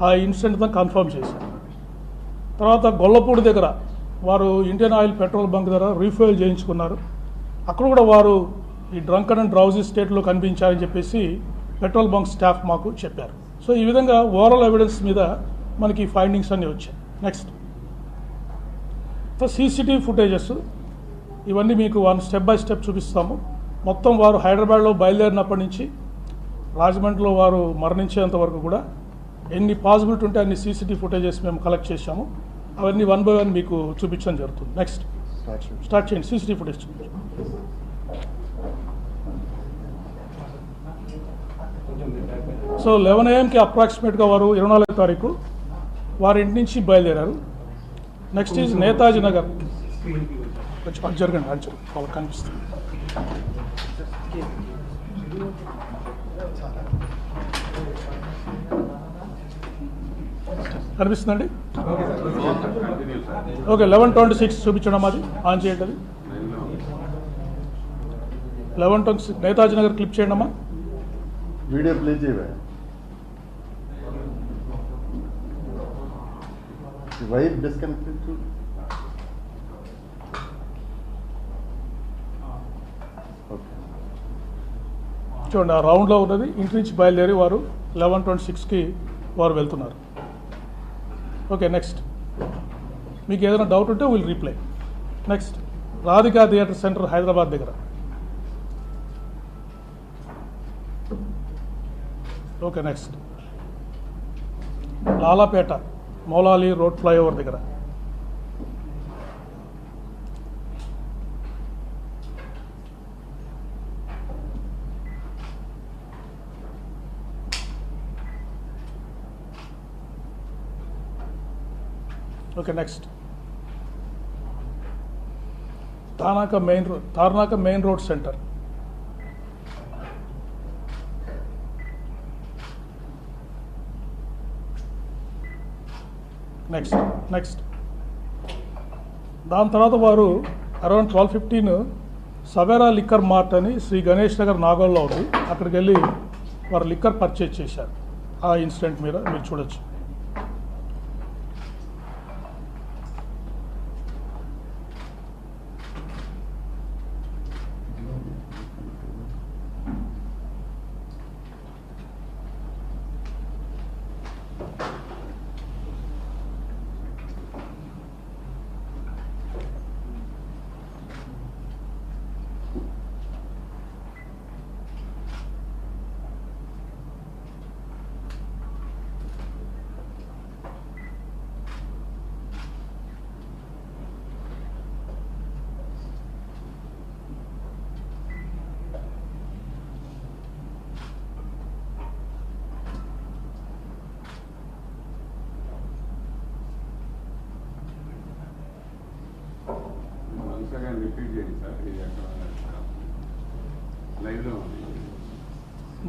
ఆ ఇన్సిడెంట్తో కన్ఫర్మ్ చేశారు. తర్వాత గొల్లపూడి దగ్గర వారు ఇండియన్ ఆయిల్ పెట్రోల్ బంక్ దగ్గర రీఫ్యూయల్ చేయించుకున్నారు. అక్కడ కూడా వారు ఈ డ్రంకన్ అండ్ డ్రౌజీ స్టేట్లో కనిపించారని చెప్పేసి పెట్రోల్ బంక్ స్టాఫ్ మాకు చెప్పారు. సో ఈ విధంగా ఓవరాల్ ఎవిడెన్స్ మీద మనకి ఫైండింగ్స్ అన్నీ వచ్చాయి. నెక్స్ట్ సీసీటీవీ ఫుటేజెస్ ఇవన్నీ మీకు స్టెప్ బై స్టెప్ చూపిస్తాము. మొత్తం వారు హైదరాబాద్లో బయలుదేరినప్పటి నుంచి రాజమండ్రిలో వారు మరణించేంత వరకు కూడా ఎన్ని పాసిబిలిటీ ఉంటే అన్ని సీసీటీవీ ఫుటేజెస్ మేము కలెక్ట్ చేశాము. అవన్నీ 1 by 1 మీకు చూపించడం జరుగుతుంది. నెక్స్ట్ స్టార్ట్ చేయండి. సీసీటీవీ ఫుటేజ్ చూపించండి. సో 11 AM అప్రాక్సిమేట్గా వారు 24వ తారీఖు వారి ఇంటి నుంచి బయలుదేరారు. Next is Netaji Nagar. జరగండి వాళ్ళకి కనిపిస్తుంది. కనిపిస్తుందండి. ఓకే 11:26 చూపించడం అది ఆన్ చేయండి. అది 11:26 నేతాజీ నగర్ క్లిప్ చేయండి అమ్మా. వీడియో ప్లే చేయవా? వైర్ డిస్కనెక్టెడ్ టు చూడండి. ఆ రౌండ్లో ఉన్నది ఇంటి నుంచి బయలుదేరి వారు 11:26కి వారు వెళ్తున్నారు. ఓకే నెక్స్ట్ మీకు ఏదైనా డౌట్ ఉంటే will reply. Next Radhika theatre centre Hyderabad దగ్గర. Okay next Lalapet Moulali road flyover దగ్గర. Okay next Tarnaka main road centre. Next దాని తర్వాత వారు అరౌండ్ 12:15 సవేరా లిక్కర్ మార్ట్ అని శ్రీ గణేష్ నగర్ నాగోల్లో ఉంది. అక్కడికి వెళ్ళి వారు లిక్కర్ పర్చేజ్ చేశారు. ఆ ఇన్సిడెంట్ మీద మీరు చూడొచ్చు.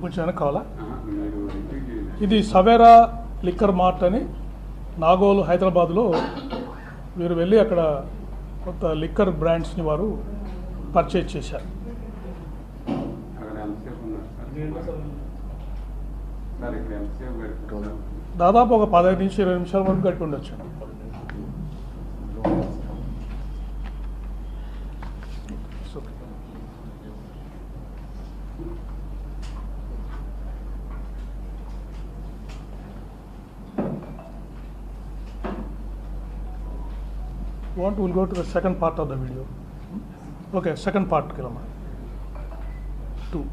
కొంచెం వెనక్కి కావాలా? ఇది సవేరా లిక్కర్ మార్ట్ అని నాగోలు హైదరాబాద్లో వీరు వెళ్ళి అక్కడ కొత్త లిక్కర్ బ్రాండ్స్ని వారు పర్చేజ్ చేశారు. దాదాపు ఒక 15 నుంచి 20 నిమిషాల వరకు గట్టి ఉండొచ్చు. We'll go to the second part of the video. Okay, second part Kilama. 2.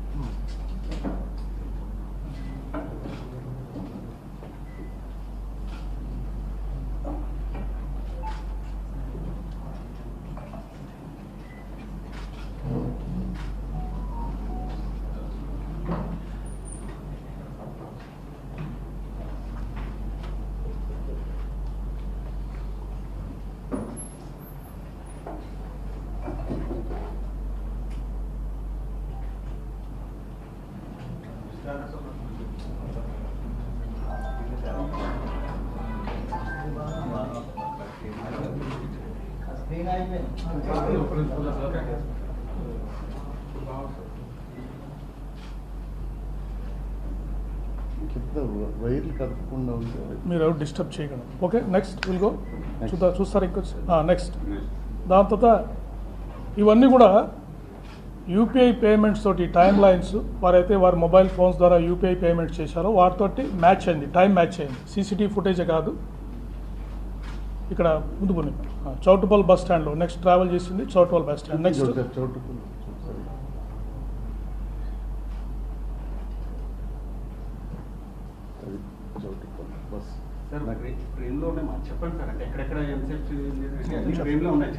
వైర్లు కదపకుండా ఉంది. మీరు ఎవరు డిస్టర్బ్ చేయగలరు. Okay, next will go. Next. చూస్తారు ఇంకొచ్చి నెక్స్ట్. దాని తర్వాత ఇవన్నీ కూడా యూపీఐ పేమెంట్స్ తోటి టైం లైన్స్ వారైతే వారి మొబైల్ ఫోన్స్ ద్వారా యూపీఐ పేమెంట్స్ చేశారో వాటితోటి మ్యాచ్ అయింది, టైం మ్యాచ్ అయింది. సీసీటీవీ ఫుటేజే కాదు. ఇక్కడ ముందు కొన్ని చౌటుపల్ బస్ స్టాండ్లో నెక్స్ట్ ట్రావెల్ చేసింది చౌటుపల్ బస్ స్టాండ్. నెక్స్ట్ చోటుకు అది చోటుకు బస్ సార్ ట్రైన్లో ఉన్నాయి చెప్పండి సార్, అంటే ఎక్కడెక్కడ ఎంసెట్ ట్రైన్లో ఉన్నాయి.